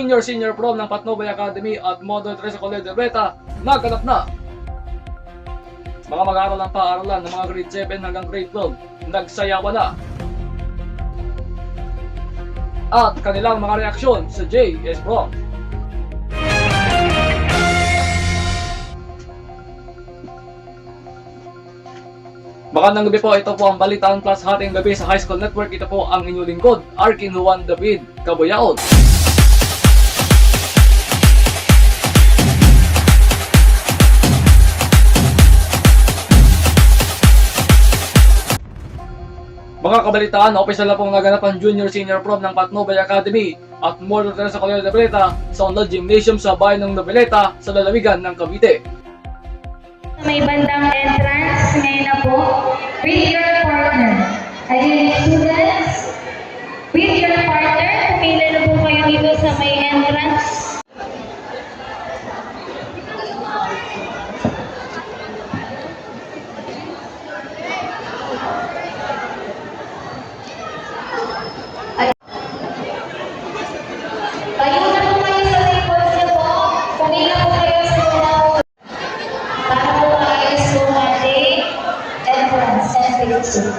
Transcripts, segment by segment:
Junior Senior Prom ng Patnubay Academy at Model Teresa Colegio Beta naganap na. Mga mag-aaral ng paaralan ng mga grade 7 hanggang grade 12 nagsayawan na. At kanilang mga reaksyon sa JS Prom. Magandang gabi po, ito po ang Balitaan Plus Hating Gabi sa High School Network. Ito po ang inyong lingkod, Arkin Juan David Cabuyaon. Mga kabalitaan, opisyal na pong naganap ang Junior Senior Prom ng Patnubay Academy at Model Teresa Colegio de Noveleta sa Unlad Gymnasium sa bayan ng Noveleta sa lalawigan ng Cavite. May bandang entrance ngayon na po with your partner. Again, students, with your partner, pumila na po kayo dito sa may entrance. Kayo na po kayo sa tables niyo po. Pumila po kayo sa mga para po kayo sa ating entrance and picture.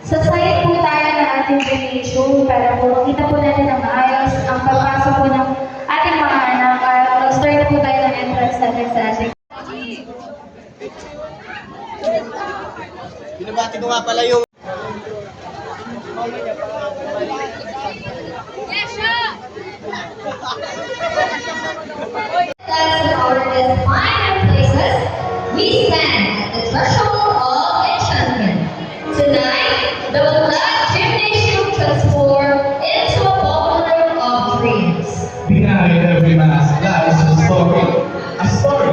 Sa side po tayo ng ating donation para po makita po natin ang maayos ang pagpasok po ng ating mga anak at mag-start na po tayo ng entrance natin sa ating. Binabati ko nga pala yung In order to find our places, we stand at the threshold of enchantment. Tonight, the Unlad Gymnasium transformed into a ballroom of dreams. behind every mask lies a story. A story.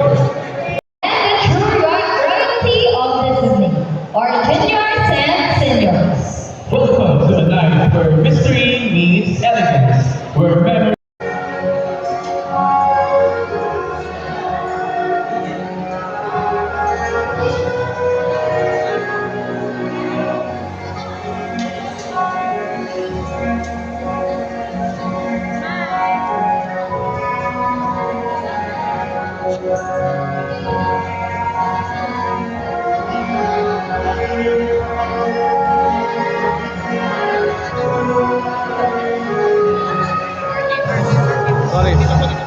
And the true royalty of this evening, our juniors and seniors. Welcome to the night where mystery meets elegance, where memory. Sorry, dito po dito.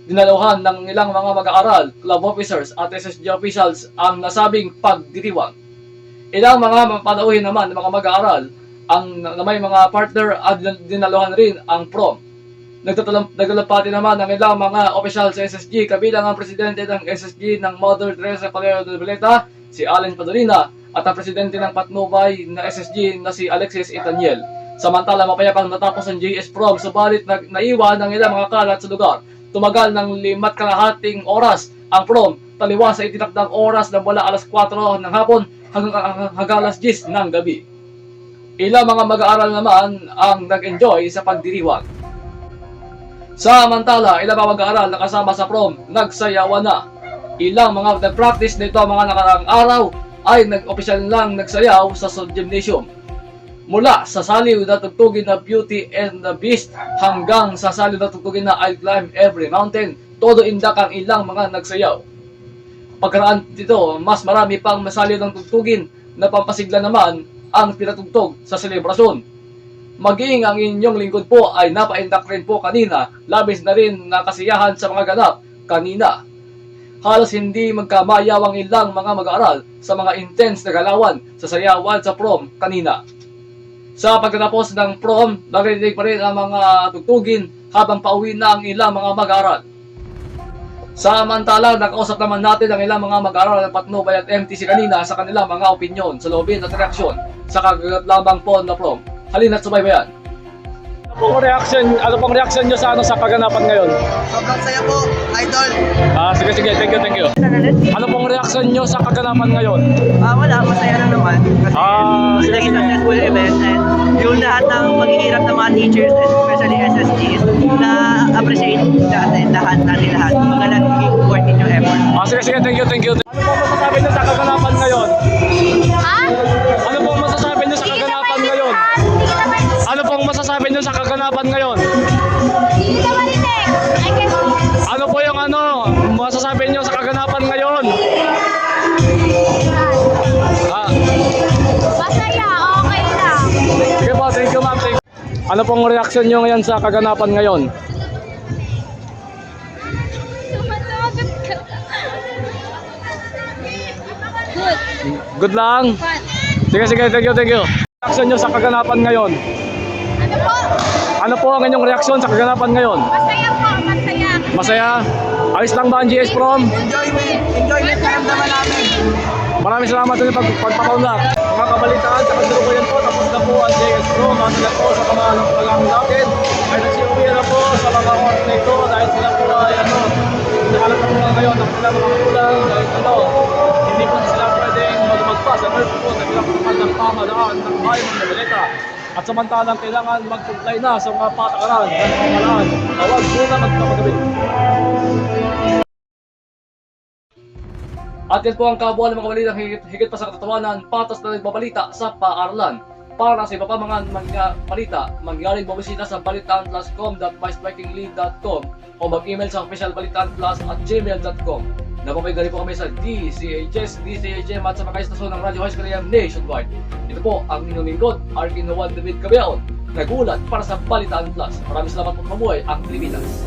Dinaluhan ng ilang mga mag-aaral, club officers at SSG officials ang nasabing pagdiriwang. Ilang mga panauhin naman ng mga mag-aaral na may mga partner at dinaluhan rin ang prom. Nagtatalapati naman ng ilang mga opisyal sa SSG kabilang ang presidente ng SSG ng Mother Teresa Colegio de Noveleta, si Allen Padolina, at ang presidente ng Patnubay na SSG na si Alexis Itaniel. Samantala, mapayapang natapos ang JS Prom, subalit naiwan ng ilang mga kalat sa lugar. Tumagal ng 5.5 oras ang prom, taliwas sa itinakdang oras na mula alas 4 ng hapon hanggang alas 10 ng gabi. Ilang mga mag-aaral naman ang nag-enjoy sa pagdiriwang. Samantala, ilang mga mag-aaral na kasama sa prom, nagsayawan na. Ilang mga nag-practice nito mga nakaraang araw ay nag-opisyal lang nagsayaw sa gymnasium. Mula sa saliw na tugtugin na Beauty and the Beast hanggang sa saliw na tugtugin na I'll Climb Every Mountain, todo indak ang ilang mga nagsayaw. Pagkaraan dito, mas marami pang masaliw ng tugtugin na pampasigla naman ang pinatugtog sa selebrasyon. Maging ang inyong lingkod po ay napaindak rin po kanina, labis na rin na kasiyahan sa mga ganap kanina. Halos hindi magkamayaw ang ilang mga mag-aaral sa mga intense na galawan sa sayawan sa prom kanina. Sa pagkatapos ng prom, narinig pa rin ang mga tugtugin habang pauwi na ang ilang mga mag-aaral. Samantala, nakausap naman natin ang ilang mga mag-aaral ng Patnubay at MTC kanina sa kanilang mga opinyon, saloobin at reaksyon sa kagatlabang po na prom. Halina't subaybayan. Ano pong reaction nyo sa kaganapan ngayon? Sobrang saya po, idol. Sige, thank you. Ano pong reaction nyo sa kaganapan ngayon? Wala, masaya lang naman. Kasi naging successful event and yung lahat ng paghihirap ng mga teachers, especially SSGs, na appreciate natin lahat. Mga naging worth in yung effort. Sige, thank you. Ano pong masasabi nyo sa kaganapan ngayon? Ano pong masasabi nyo sa kaganapan ngayon? Ano pong masasabi nyo sa kaganapan ngayon? Ano po yung masasabi nyo sa kaganapan ngayon? Masaya, okay lang. Sige po, thank you ma'am. Ano pong reaction nyo ngayon sa kaganapan ngayon? Good lang? Sige, thank you. Reaction nyo sa kaganapan ngayon? Ano po? Ano po ang inyong reaksyon sa kaganapan ngayon? Masaya po, masaya. Masaya? Ayos lang ba ang GS Prom? Enjoyment naramdaman namin. Maraming salamat sa pagpapaunlak. Mga kabalitaan sa kasalukuyan po, tapos na po ang JS Pro. Masila po sa kamalang palang natin. Ay nagsiuwi na po sa mga oras na ito dahil sila po ay nakalat na po na ngayon ang kanilang mga kulang dahil hindi po sila pwedeng magpas. Ang po naglakupan ng pamalaan ng bayan ng Noveleta. At samantalang kailangan mag-comply na sa mga patakaran ng pamalaan. Tawag muna magpapagabi. At yan po ang kabuuan ng mga balitang higit pa sa katatawanan, patas na nagbabalita sa paaralan. Para sa iba pa mga balita, mangyaring bumisita sa balitaanplus.com.mystrikinglead.com o mag-email sa officialbalitaanplus@gmail.com. Napapagdali po kami sa DCHS, DCHM at sa mga istasyon ng Radio High School nationwide. Ito po ang inyong lingkod, Arkin Juan David Cabeon, nagulat para sa Balitaan Plus. Maraming salamat po, mabuhay ang Pilipinas.